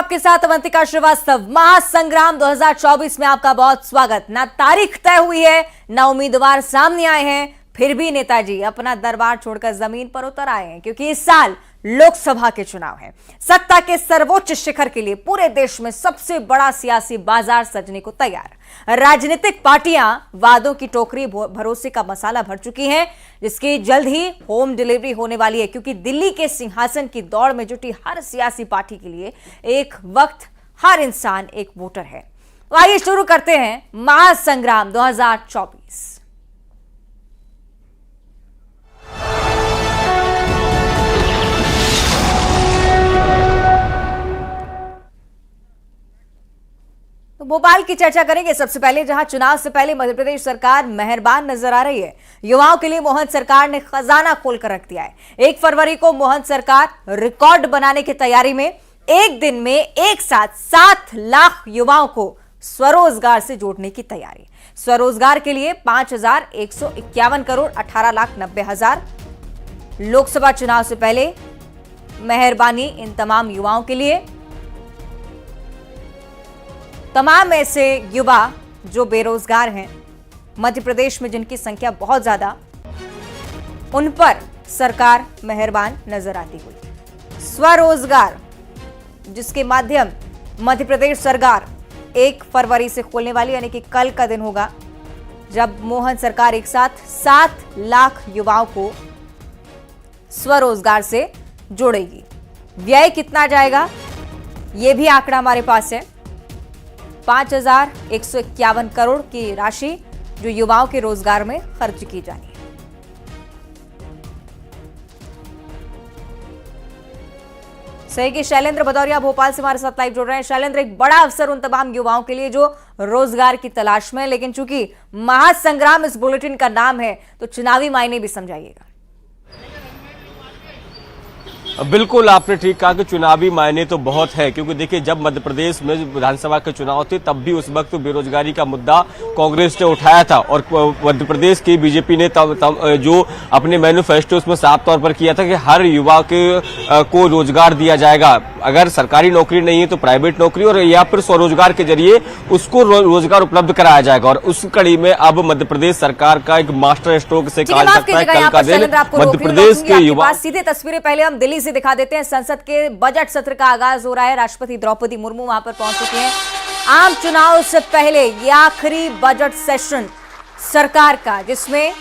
आपके साथ अवंतिका श्रीवास्तव। महासंग्राम 2024 में आपका बहुत स्वागत। ना तारीख तय हुई है, ना उम्मीदवार सामने आए हैं, फिर भी नेताजी अपना दरबार छोड़कर जमीन पर उतर आए हैं, क्योंकि इस साल लोकसभा के चुनाव हैं। सत्ता के सर्वोच्च शिखर के लिए पूरे देश में सबसे बड़ा सियासी बाजार सजने को तैयार। राजनीतिक पार्टियां वादों की टोकरी भरोसे का मसाला भर चुकी हैं, जिसकी जल्द ही होम डिलीवरी होने वाली है, क्योंकि दिल्ली के सिंहासन की दौड़ में जुटी हर सियासी पार्टी के लिए एक वक्त हर इंसान एक वोटर है। तो आइए शुरू करते हैं महासंग्राम 2024। तो भोपाल की चर्चा करेंगे सबसे पहले, जहां चुनाव से पहले मध्य प्रदेश सरकार मेहरबान नजर आ रही है। युवाओं के लिए मोहन सरकार ने खजाना खोलकर रख दिया है। 1 फरवरी को मोहन सरकार रिकॉर्ड बनाने की तैयारी में एक दिन में एक साथ 7 लाख युवाओं को स्वरोजगार से जोड़ने की तैयारी। स्वरोजगार के लिए 5,151 करोड़ 18,90,000। लोकसभा चुनाव से पहले मेहरबानी इन तमाम युवाओं के लिए। तमाम ऐसे युवा जो बेरोजगार हैं मध्य प्रदेश में, जिनकी संख्या बहुत ज्यादा, उन पर सरकार मेहरबान नजर आती हुई। स्वरोजगार जिसके माध्यम मध्य प्रदेश सरकार 1 फरवरी से खोलने वाली, यानी कि कल का दिन होगा जब मोहन सरकार एक साथ 7 लाख युवाओं को स्वरोजगार से जोड़ेगी। व्यय कितना जाएगा, यह भी आंकड़ा हमारे पास है। 5,151 करोड़ की राशि जो युवाओं के रोजगार में खर्च की जानी है। सही कि शैलेंद्र भदौरिया भोपाल से हमारे साथ लाइव जुड़ रहे हैं। शैलेंद्र, एक बड़ा अवसर उन तमाम युवाओं के लिए जो रोजगार की तलाश में, लेकिन चूंकि महासंग्राम इस बुलेटिन का नाम है तो चुनावी मायने भी समझाइएगा। बिल्कुल, आपने ठीक कहा कि चुनावी मायने तो बहुत है, क्योंकि देखिए जब मध्य प्रदेश में विधानसभा के चुनाव थे तब भी उस वक्त बेरोजगारी का मुद्दा कांग्रेस ने उठाया था, और मध्य प्रदेश की बीजेपी ने जो अपने मैनिफेस्टो उसमें साफ तौर पर किया था कि हर युवा को रोजगार दिया जाएगा। अगर सरकारी नौकरी नहीं है तो प्राइवेट नौकरी, और या फिर स्वरोजगार के जरिए उसको रोजगार उपलब्ध कराया जाएगा। और उस कड़ी में अब मध्य प्रदेश सरकार का एक मास्टर स्ट्रोक से कहा जा सकता है कल का दिन मध्य प्रदेश के युवा। सीधे तस्वीरें पहले हम दिल्ली से दिखा देते हैं। संसद के बजट सत्र का आगाज हो रहा है। राष्ट्रपति द्रौपदी मुर्मू वहां पर पहुंच चुकी हैं। आम चुनाव से पहले ये आखिरी बजट सेशन सरकार का, जिसमें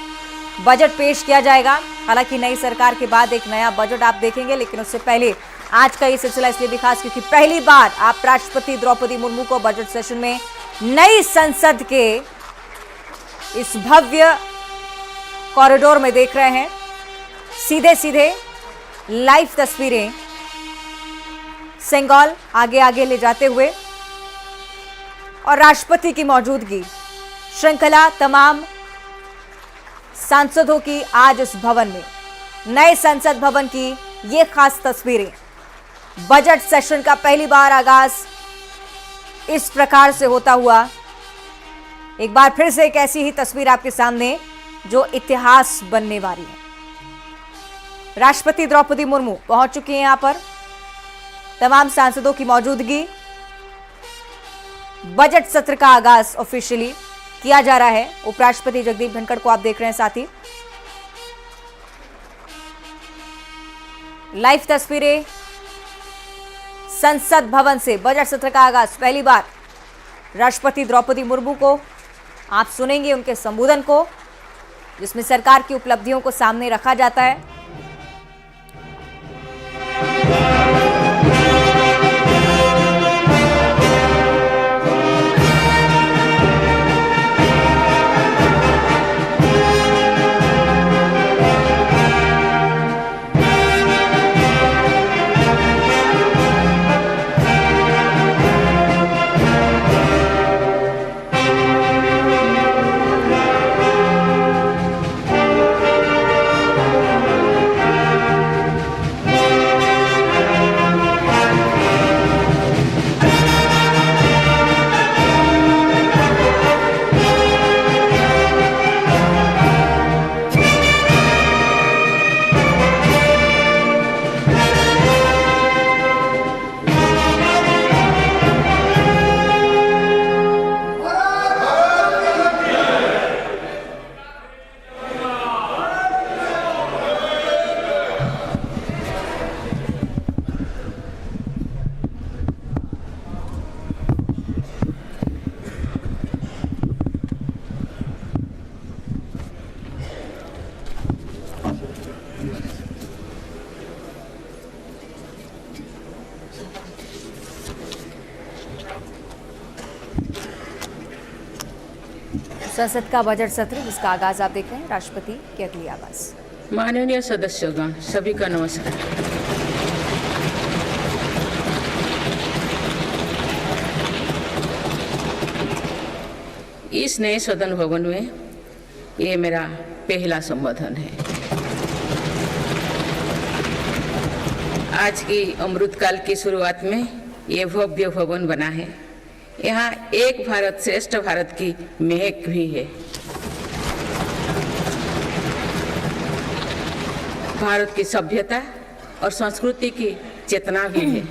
बजट पेश किया जाएगा। हालांकि नई सरकार के बाद एक नया बजट आप देखेंगे, लेकिन उससे पहले आज का ये सिलसिला इसलिए भी खास क्योंकि पहली बार आप राष्ट्रपति द्रौपदी मुर्मू को बजट सेशन में नई संसद के इस भव्य कॉरिडोर में देख रहे हैं। सीधे सीधे लाइव तस्वीरें सेंगोल आगे आगे ले जाते हुए, और राष्ट्रपति की मौजूदगी, श्रृंखला तमाम सांसदों की आज इस भवन में, नए संसद भवन की ये खास तस्वीरें। बजट सेशन का पहली बार आगाज इस प्रकार से होता हुआ, एक बार फिर से एक ऐसी ही तस्वीर आपके सामने जो इतिहास बनने वाली है। राष्ट्रपति द्रौपदी मुर्मू पहुंच चुकी हैं यहां पर, तमाम सांसदों की मौजूदगी। बजट सत्र का आगाज ऑफिशियली किया जा रहा है। उपराष्ट्रपति जगदीप धनखड़ को आप देख रहे हैं साथ ही। लाइव तस्वीरें संसद भवन से बजट सत्र का आगाज, पहली बार राष्ट्रपति द्रौपदी मुर्मू को आप सुनेंगे, उनके संबोधन को, जिसमें सरकार की उपलब्धियों को सामने रखा जाता है। संसद का बजट सत्र, जिसका आगाज आप देख रहे हैं राष्ट्रपति की अगली आवाज। माननीय सदस्यगण, सभी का नमस्कार। इस नए सदन भवन में ये मेरा पहला संबोधन है। आज की अमृतकाल की शुरुआत में ये भव्य भवन बना है। यहाँ एक भारत श्रेष्ठ भारत की महक भी है। भारत की सभ्यता और संस्कृति की चेतना भी है।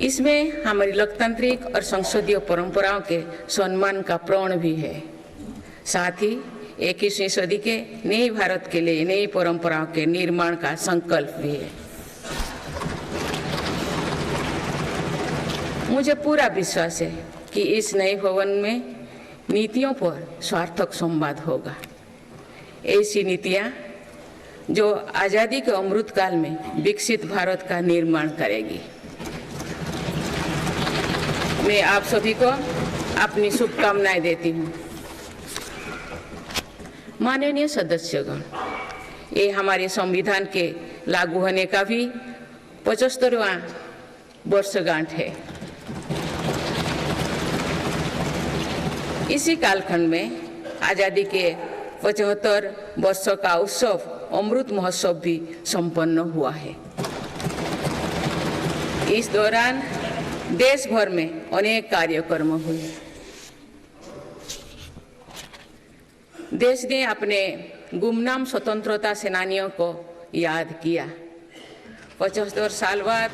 इसमें हमारी लोकतांत्रिक और संसदीय परंपराओं के सम्मान का प्रण भी है। साथ ही 21वीं सदी के नए भारत के लिए नई परंपराओं के निर्माण का संकल्प भी है। मुझे पूरा विश्वास है कि इस नए भवन में नीतियों पर सार्थक संवाद होगा। ऐसी नीतियां जो आज़ादी के अमृतकाल में विकसित भारत का निर्माण करेगी। मैं आप सभी को अपनी शुभकामनाएं देती हूँ। माननीय सदस्यगण, ये हमारे संविधान के लागू होने का भी 75वां वर्षगांठ है। इसी कालखंड में आज़ादी के 75 वर्षों का उत्सव अमृत महोत्सव भी संपन्न हुआ है। इस दौरान देश भर में अनेक कार्यक्रम हुए। देश ने अपने गुमनाम स्वतंत्रता सेनानियों को याद किया। 75 साल बाद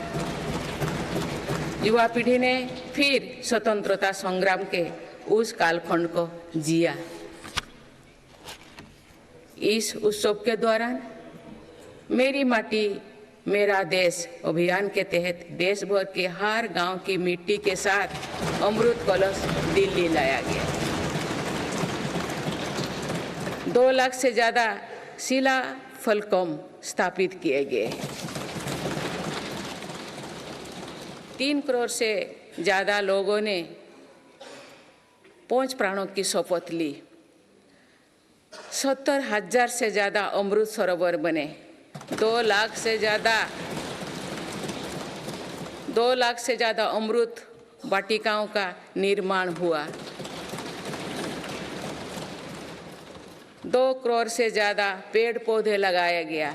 युवा पीढ़ी ने फिर स्वतंत्रता संग्राम के उस कालखंड को जिया। इस उत्सव के दौरान मेरी माटी मेरा देश अभियान के तहत देश भर के हर गांव की मिट्टी के साथ अमृत कलश दिल्ली लाया गया। 2 लाख से ज़्यादा शिला फलकम स्थापित किए गए। 3 करोड़ से ज़्यादा लोगों ने 5 प्राणों की शपथ ली। 70,000 से ज़्यादा अमृत सरोवर बने। 2 लाख से ज़्यादा अमृत वाटिकाओं का निर्माण हुआ। 2 करोड़ से ज़्यादा पेड़ पौधे लगाया गया।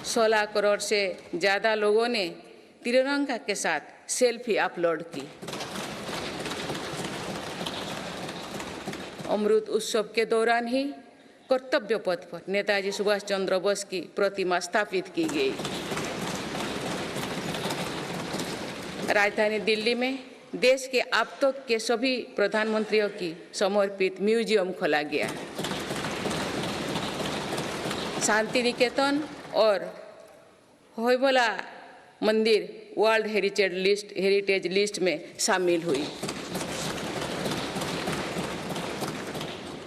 16 करोड़ से ज़्यादा लोगों ने तिरंगा के साथ सेल्फी अपलोड की। अमृत उत्सव के दौरान ही कर्तव्य पथ पर नेताजी सुभाष चंद्र बोस की प्रतिमा स्थापित की गई। राजधानी दिल्ली में देश के अब तक के सभी प्रधानमंत्रियों की समर्पित म्यूजियम खोला गया। शांति निकेतन और होयबला मंदिर वर्ल्ड हेरिटेज लिस्ट में शामिल हुई।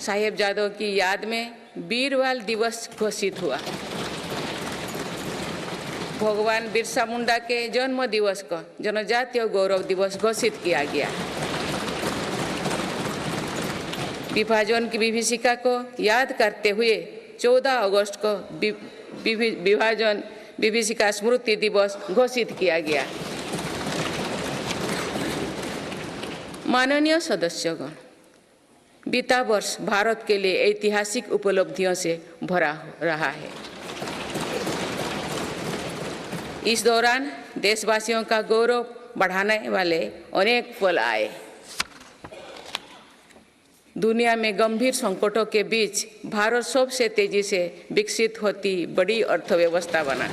साहिबजादों की याद में वीरवाल दिवस घोषित हुआ। भगवान बिरसा मुंडा के जन्म दिवस को जनजातीय गौरव दिवस घोषित किया गया। विभाजन की विभीषिका को याद करते हुए 14 अगस्त को विभाजन विभीषिका स्मृति दिवस घोषित किया गया। माननीय सदस्यगण, बीता वर्ष भारत के लिए ऐतिहासिक उपलब्धियों से भरा रहा है। इस दौरान देशवासियों का गौरव बढ़ाने वाले अनेक पल आए। दुनिया में गंभीर संकटों के बीच भारत सबसे तेजी से विकसित होती बड़ी अर्थव्यवस्था बना।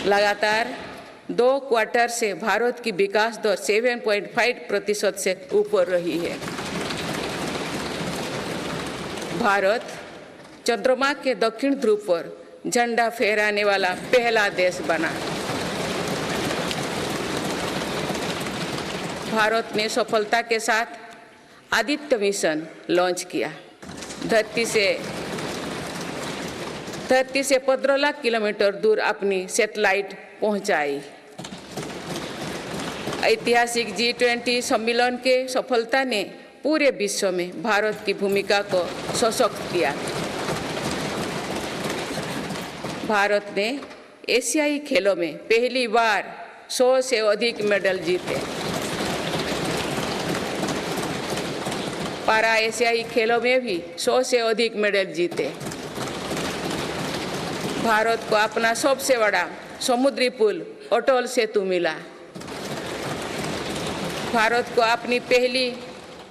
लगातार 2 क्वार्टर से भारत की विकास दर 7.5% से ऊपर रही है। भारत चंद्रमा के दक्षिण ध्रुव पर झंडा फहराने वाला पहला देश बना। भारत ने सफलता के साथ आदित्य मिशन लॉन्च किया। धरती से 15 लाख किलोमीटर दूर अपनी सैटेलाइट पहुंचाई। ऐतिहासिक G20 सम्मेलन के सफलता ने पूरे विश्व में भारत की भूमिका को सशक्त किया। भारत ने एशियाई खेलों में पहली बार 100 से अधिक मेडल जीते। पारा एशियाई खेलों में भी 100 से अधिक मेडल जीते। भारत को अपना सबसे बड़ा समुद्री पुल अटल सेतु मिला। भारत को अपनी पहली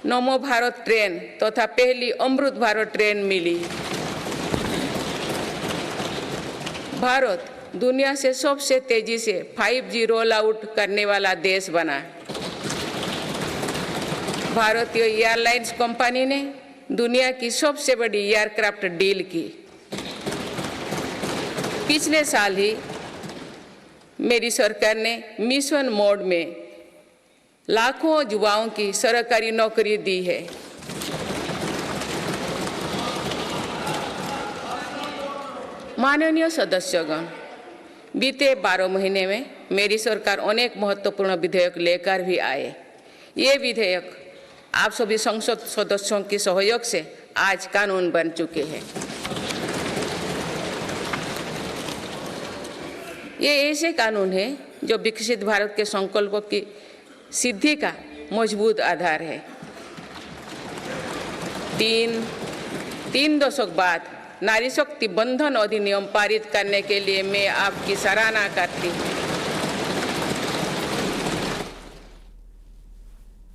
नमो भारत ट्रेन तथा पहली अमृत भारत ट्रेन मिली। भारत दुनिया से सबसे तेजी से 5G रोल आउट करने वाला देश बना। भारतीय एयरलाइंस कंपनी ने दुनिया की सबसे बड़ी एयरक्राफ्ट डील की। पिछले साल ही मेरी सरकार ने मिशन मोड में लाखों युवाओं की सरकारी नौकरी दी है। माननीय सदस्यगण, बीते 12 महीने में मेरी सरकार अनेक महत्वपूर्ण विधेयक लेकर भी आए। ये विधेयक आप सभी संसद सदस्यों के सहयोग से आज कानून बन चुके हैं। ये ऐसे कानून हैं जो विकसित भारत के संकल्पों की सिद्धि का मजबूत आधार है। तीन दशक बाद नारी शक्ति बंधन अधिनियम पारित करने के लिए मैं आपकी सराहना करती हूँ।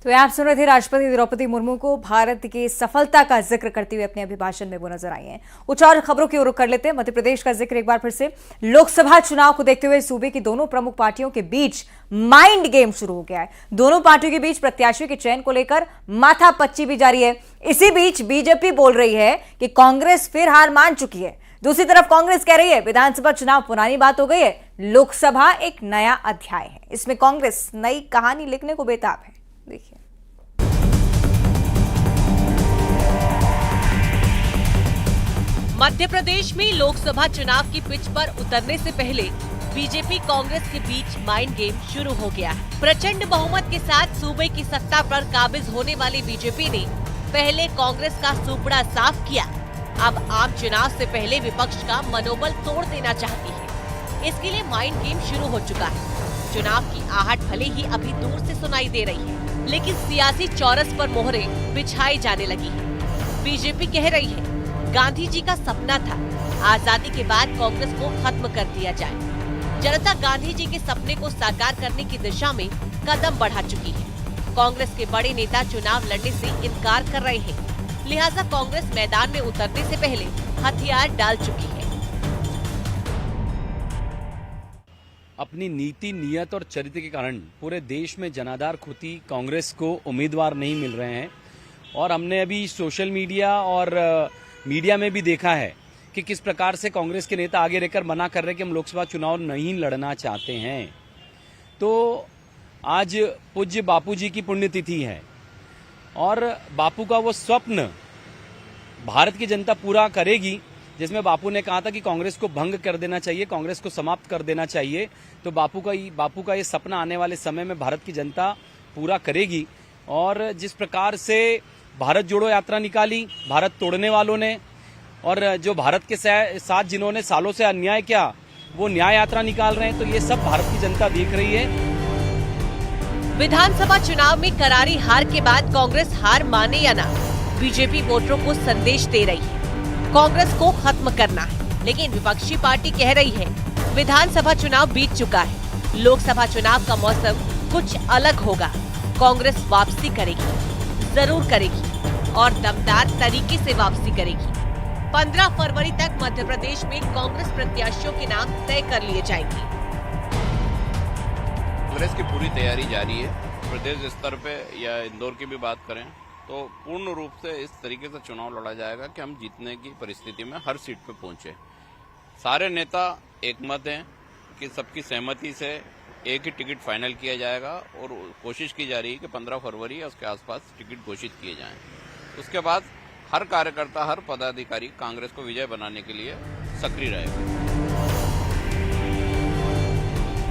तो आप सुन रहे थे राष्ट्रपति द्रौपदी मुर्मू को भारत की सफलता का जिक्र करते हुए अपने अभिभाषण में वो नजर आई हैं। कुछ और खबरों की ओर रुख कर लेते हैं। मध्य प्रदेश का जिक्र एक बार फिर से। लोकसभा चुनाव को देखते हुए सूबे की दोनों प्रमुख पार्टियों के बीच माइंड गेम शुरू हो गया है। दोनों पार्टियों के बीच प्रत्याशियों के चयन को लेकर माथापच्ची भी जारी है। इसी बीच बीजेपी बोल रही है कि कांग्रेस फिर हार मान चुकी है। दूसरी तरफ कांग्रेस कह रही है विधानसभा चुनाव पुरानी बात हो गई है, लोकसभा एक नया अध्याय है। इसमें कांग्रेस नई कहानी लिखने को बेताब है। देखिए, मध्य प्रदेश में लोकसभा चुनाव की पिच पर उतरने से पहले बीजेपी कांग्रेस के बीच माइंड गेम शुरू हो गया है। प्रचंड बहुमत के साथ सूबे की सत्ता पर काबिज होने वाली बीजेपी ने पहले कांग्रेस का सुपड़ा साफ किया। अब आम चुनाव से पहले विपक्ष का मनोबल तोड़ देना चाहती है। इसके लिए माइंड गेम शुरू हो चुका है। चुनाव की आहट भले ही अभी दूर से सुनाई दे रही है, लेकिन सियासी चौरस पर मोहरें बिछाई जाने लगी है। बीजेपी कह रही है गांधी जी का सपना था आजादी के बाद कांग्रेस को खत्म कर दिया जाए। जनता गांधी जी के सपने को साकार करने की दिशा में कदम बढ़ा चुकी है। कांग्रेस के बड़े नेता चुनाव लड़ने से इनकार कर रहे हैं, लिहाजा कांग्रेस मैदान में उतरने से पहले हथियार डाल चुकी है। अपनी नीति, नियत और चरित्र के कारण पूरे देश में जनाधार खुदी कांग्रेस को उम्मीदवार नहीं मिल रहे हैं। और हमने अभी सोशल मीडिया और मीडिया में भी देखा है कि किस प्रकार से कांग्रेस के नेता आगे रहकर मना कर रहे हैं कि हम लोकसभा चुनाव नहीं लड़ना चाहते हैं। तो आज पूज्य बापू जी की पुण्यतिथि है और बापू का वो स्वप्न भारत की जनता पूरा करेगी, जिसमें बापू ने कहा था कि कांग्रेस को भंग कर देना चाहिए, कांग्रेस को समाप्त कर देना चाहिए। तो बापू का ये सपना आने वाले समय में भारत की जनता पूरा करेगी। और जिस प्रकार से भारत जोड़ो यात्रा निकाली भारत तोड़ने वालों ने, और जो भारत के साथ जिन्होंने सालों से अन्याय किया वो न्याय यात्रा निकाल रहे हैं, तो ये सब भारत की जनता देख रही है। विधानसभा चुनाव में करारी हार के बाद कांग्रेस हार माने या ना, बीजेपी वोटरों को संदेश दे रही है कांग्रेस को खत्म करना है। लेकिन विपक्षी पार्टी कह रही है विधानसभा चुनाव बीत चुका है, लोकसभा चुनाव का मौसम कुछ अलग होगा। कांग्रेस वापसी करेगी, जरूर करेगी और दमदार तरीके से वापसी करेगी। 15 फरवरी तक मध्य प्रदेश में कांग्रेस प्रत्याशियों के नाम तय कर लिए जाएंगे। कांग्रेस की पूरी तैयारी जारी है। प्रदेश स्तर पे या इंदौर की भी बात करें तो पूर्ण रूप से इस तरीके से चुनाव लड़ा जाएगा कि हम जीतने की परिस्थिति में हर सीट पे पहुंचे। सारे नेता एकमत हैं कि सबकी सहमति से एक ही टिकट फाइनल किया जाएगा और कोशिश की जा रही है कि 15 फरवरी या उसके आसपास टिकट घोषित किए जाएं। उसके बाद हर कार्यकर्ता, हर पदाधिकारी कांग्रेस को विजय बनाने के लिए सक्रिय रहेगा।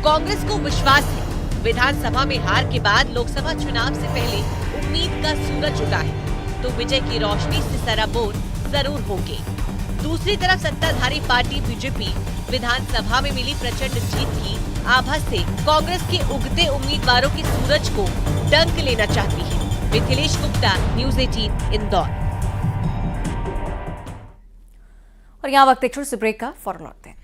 कांग्रेस को विश्वास है विधानसभा में हार के बाद लोकसभा चुनाव से पहले उम्मीद का सूरज उगा है, तो विजय की रोशनी से सराबोर जरूर होंगे। दूसरी तरफ सत्ताधारी पार्टी बीजेपी विधानसभा में मिली प्रचंड जीत की आभा से कांग्रेस के उगते उम्मीदवारों के सूरज को डंक लेना चाहती है। मिथिलेश गुप्ता, न्यूज़ 18 इंदौर। और यहाँ वक्त एक छोटे से ब्रेक का, फौरन लौटते हैं।